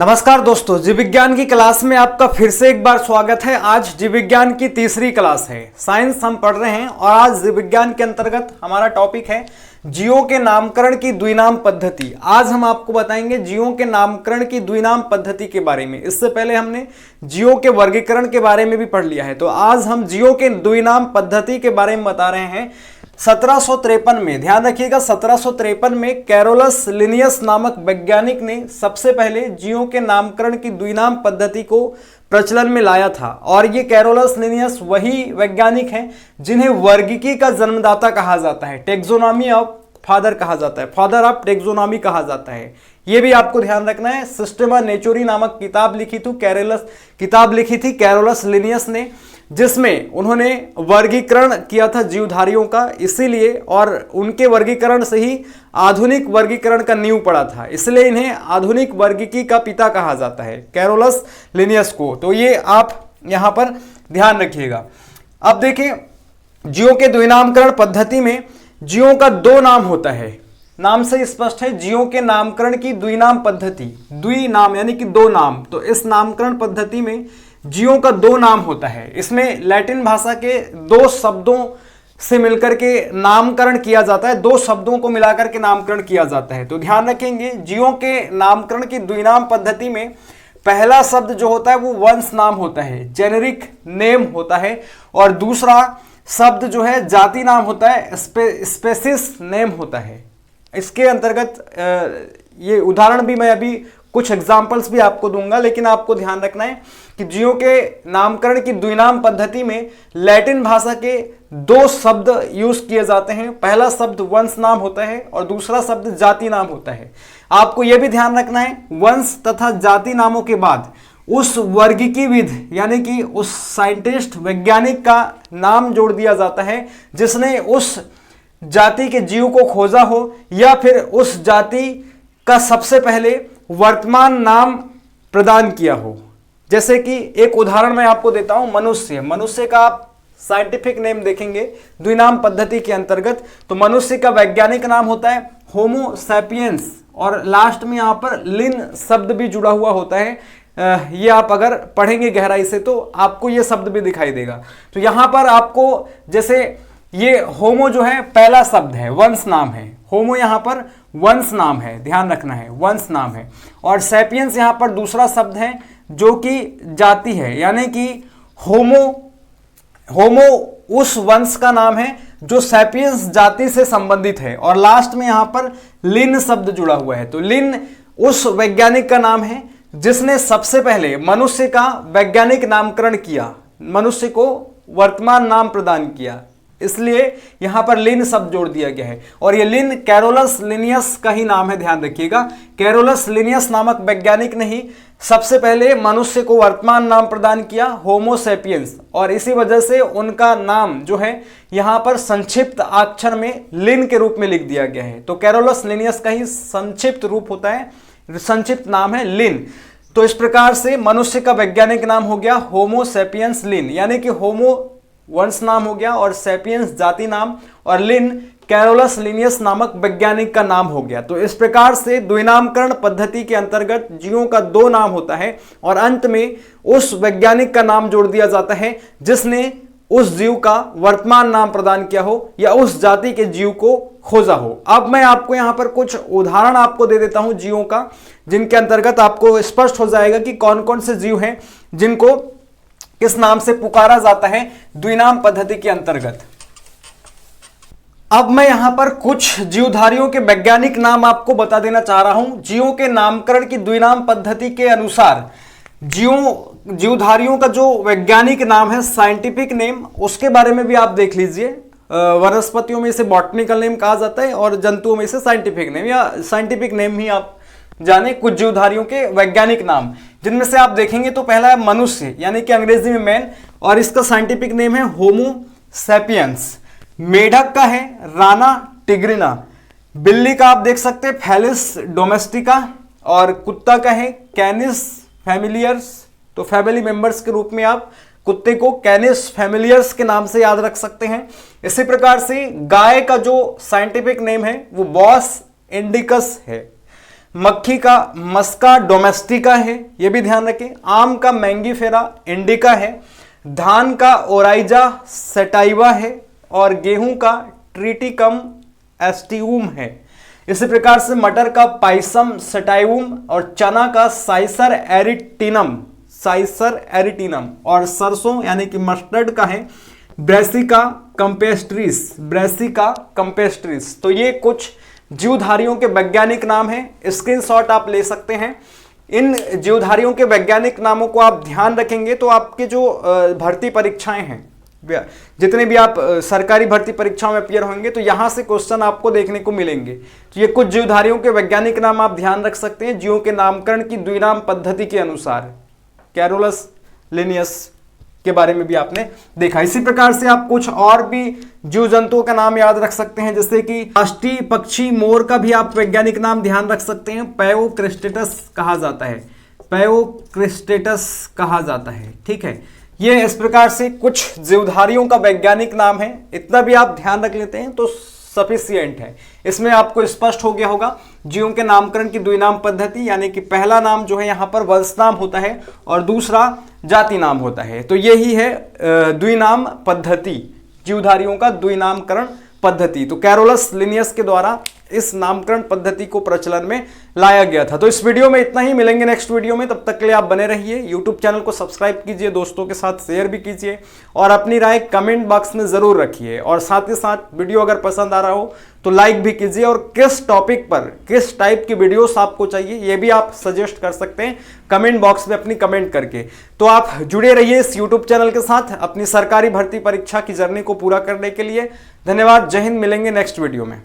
नमस्कार दोस्तों, जीव विज्ञान की क्लास में आपका फिर से एक बार स्वागत है। आज जीव विज्ञान की तीसरी क्लास है। साइंस हम पढ़ रहे हैं और आज जीव विज्ञान के अंतर्गत हमारा टॉपिक है जीवों के नामकरण की द्विनाम पद्धति। आज हम आपको बताएंगे जीवों के नामकरण की द्विनाम पद्धति के बारे में। इससे पहले हमने जीवों के वर्गीकरण के बारे में भी पढ़ लिया है, तो आज हम जीवों के द्विनाम पद्धति के बारे में बता रहे हैं। 1753 में, ध्यान रखिएगा, 1753 में कैरोलस लिनियस नामक वैज्ञानिक ने सबसे पहले जीवों के नामकरण की द्विनाम पद्धति को प्रचलन में लाया था। और ये कैरोलस लिनियस वही वैज्ञानिक हैं जिन्हें वर्गीकी का जन्मदाता कहा जाता है, टैक्सोनॉमी ऑफ फादर कहा जाता है, फादर ऑफ टैक्सोनॉमी कहा जाता है। ये भी आपको ध्यान रखना है। सिस्टेमा नेचुरी नामक किताब लिखी थी कैरोलस लिनियस ने, जिसमें उन्होंने वर्गीकरण किया था जीवधारियों का, इसीलिए और उनके वर्गीकरण से ही आधुनिक वर्गीकरण का नींव पड़ा था, इसलिए इन्हें आधुनिक वर्गीकी का पिता कहा जाता है, कैरोलस लिनियस को। तो ये आप यहां पर ध्यान रखिएगा। अब देखिए, जीवों के द्विनामकरण पद्धति में जीवों का दो नाम होता है। नाम से स्पष्ट है, जीवों के नामकरण की द्विनाम पद्धति, द्विनाम यानी कि दो नाम। तो इस नामकरण पद्धति में जीवों का दो नाम होता है। इसमें लैटिन भाषा के दो शब्दों से मिलकर के नामकरण किया जाता है, दो शब्दों को मिलाकर के नामकरण किया जाता है। तो ध्यान रखेंगे, जीवों के नामकरण की द्विनाम पद्धति में पहला शब्द जो होता है वो वंश नाम होता है, जेनेरिक नेम होता है, और दूसरा शब्द जो है जाति नाम होता है, स्पेसिस नेम होता है। इसके अंतर्गत ये उदाहरण भी मैं अभी कुछ एग्जाम्पल्स भी आपको दूंगा, लेकिन आपको ध्यान रखना है कि जीवों के नामकरण की द्विनाम पद्धति में लैटिन भाषा के दो शब्द यूज किए जाते हैं। पहला शब्द वंश नाम होता है और दूसरा शब्द जाति नाम होता है। आपको यह भी ध्यान रखना है, वंश तथा जाति नामों के बाद उस वर्गीकीविद यानी कि उस साइंटिस्ट वैज्ञानिक का नाम जोड़ दिया जाता है जिसने उस जाति के जीव को खोजा हो, या फिर उस जाति का सबसे पहले वर्तमान नाम प्रदान किया हो। जैसे कि एक उदाहरण मैं आपको देता हूं, मनुष्य का आप साइंटिफिक नेम देखेंगे द्विनाम पद्धति के अंतर्गत, तो मनुष्य का वैज्ञानिक नाम होता है होमो सैपियंस, और लास्ट में यहां पर लिन शब्द भी जुड़ा हुआ होता है। ये आप अगर पढ़ेंगे गहराई से तो आपको ये शब्द भी दिखाई देगा। तो यहां पर आपको, जैसे ये होमो जो है पहला शब्द है, वंश नाम है, होमो यहां पर वंश नाम है, ध्यान रखना है, वंश नाम है। और सैपियंस यहां पर दूसरा शब्द है जो कि जाति है, यानी कि होमो उस वंश का नाम है जो सैपियंस जाति से संबंधित है। और लास्ट में यहां पर लिन शब्द जुड़ा हुआ है, तो लिन उस वैज्ञानिक का नाम है जिसने सबसे पहले मनुष्य का वैज्ञानिक नामकरण किया, मनुष्य को वर्तमान नाम प्रदान किया, इसलिए यहां पर लिन शब्द जोड़ दिया गया है। और ये लिन कैरोलस लिनियस का ही नाम है, ध्यान रखिएगा। कैरोलस लिनियस नामक वैज्ञानिक ने ही सबसे पहले मनुष्य को वर्तमान नाम प्रदान किया, होमो सैपियंस, और इसी वजह से उनका नाम जो है यहां पर संक्षिप्त अक्षर में लिन के रूप में लिख दिया गया है। तो कैरोलस लिनियस का ही संक्षिप्त रूप होता है, संक्षिप्त नाम है लिन। तो इस प्रकार से मनुष्य का वैज्ञानिक नाम हो गया होमो सैपियंस लिन, यानी कि होमो वंश नाम हो गया और सैपियंस जाति नाम, और लिन कैरोलस लिनियस नामक वैज्ञानिक का नाम हो गया। तो इस प्रकार से द्विनामकरण पद्धति के अंतर्गत जीवों का दो नाम होता है और अंत में उस वैज्ञानिक का नाम जोड़ दिया जाता है जिसने उस जीव का वर्तमान नाम प्रदान किया हो या उस जाति के जीव को खोजा हो। अब मैं आपको यहां पर कुछ उदाहरण आपको दे देता हूं जीवों का, जिनके अंतर्गत आपको स्पष्ट हो जाएगा कि कौन कौन से जीव हैं जिनको किस नाम से पुकारा जाता है द्विनाम पद्धति के अंतर्गत। अब मैं यहां पर कुछ जीवधारियों के वैज्ञानिक नाम आपको बता देना चाह रहा हूं। जीवों के नामकरण की द्विनाम पद्धति के अनुसार जीवधारियों का जो वैज्ञानिक नाम है, साइंटिफिक नेम, उसके बारे में भी आप देख लीजिए। वनस्पतियों में इसे बॉटनिकल नेम कहा जाता है और जंतुओं में इसे साइंटिफिक नेम या साइंटिफिक नेम ही आप जाने। कुछ जीवधारियों के वैज्ञानिक नाम जिनमें से आप देखेंगे तो पहला है मनुष्य, यानी कि अंग्रेजी में मैन, और इसका साइंटिफिक नेम है होमो सैपियंस। मेढक का है राना टिग्रिना, बिल्ली का आप देख सकते हैं फेलिस डोमेस्टिका, और कुत्ता का है कैनिस फैमिलियर्स। तो फैमिली मेंबर्स के रूप में आप कुत्ते को कैनिस फैमिलियर्स के नाम से याद रख सकते हैं। इसी प्रकार से गाय का जो साइंटिफिक नेम है वो बॉस इंडिकस है। मक्खी का मस्का डोमेस्टिका है, ये भी ध्यान रखें। आम का मैंगीफेरा इंडिका है। धान का ओराइजा सेटाइवा है और गेहूं का ट्रिटिकम एस्टिवम है। इसी प्रकार से मटर का पाइसम सेटाइवम और चना का साइसर एरिटिनम और सरसों यानी कि मस्टर्ड का है ब्रेसिका कंपेस्ट्रिस। तो ये कुछ जीवधारियों के वैज्ञानिक नाम हैं, स्क्रीनशॉट आप ले सकते हैं। इन जीवधारियों के वैज्ञानिक नामों को आप ध्यान रखेंगे तो आपके जो भर्ती परीक्षाएं हैं, जितने भी आप सरकारी भर्ती परीक्षाओं में अपियर होंगे तो यहां से क्वेश्चन आपको देखने को मिलेंगे। तो ये कुछ जीवधारियों के वैज्ञानिक नाम आप ध्यान रख सकते हैं जीवों के नामकरण की द्विनाम पद्धति के अनुसार। कैरोलस लिनियस के बारे में भी आपने देखा। इसी प्रकार से आप कुछ और भी जीव जंतुओं का नाम याद रख सकते हैं, जैसे कि राष्ट्रीय पक्षी मोर का भी आप वैज्ञानिक नाम ध्यान रख सकते हैं। पैओक्रिस्टेटस कहा जाता है, ठीक है। ये इस प्रकार से कुछ जीवधारियों का वैज्ञानिक नाम है, इतना भी आप ध्यान रख लेते हैं तो सफिशिएंट है। इसमें आपको स्पष्ट हो गया होगा जीवों के नामकरण की द्विनाम पद्धति, यानी कि पहला नाम जो है यहाँ पर वंश नाम होता है और दूसरा जाति नाम होता है। तो यही है द्विनाम पद्धति, जीवधारियों का द्विनामकरण पद्धति। तो कैरोलस लिनियस के द्वारा इस नामकरण पद्धति को प्रचलन में लाया गया था। तो इस वीडियो में इतना ही, मिलेंगे नेक्स्ट वीडियो में। तब तक के लिए आप बने रहिए, यूट्यूब चैनल को सब्सक्राइब कीजिए, दोस्तों के साथ शेयर भी कीजिए और अपनी राय कमेंट बॉक्स में जरूर रखिए। और साथ ही साथ वीडियो अगर पसंद आ रहा हो तो लाइक भी कीजिए और किस टॉपिक पर किस टाइप की वीडियोस आपको चाहिए ये भी आप सजेस्ट कर सकते हैं कमेंट बॉक्स में अपनी कमेंट करके। तो आप जुड़े रहिए इस यूट्यूब चैनल के साथ अपनी सरकारी भर्ती परीक्षा की जर्नी को पूरा करने के लिए। धन्यवाद, जय हिंद, मिलेंगे नेक्स्ट वीडियो में।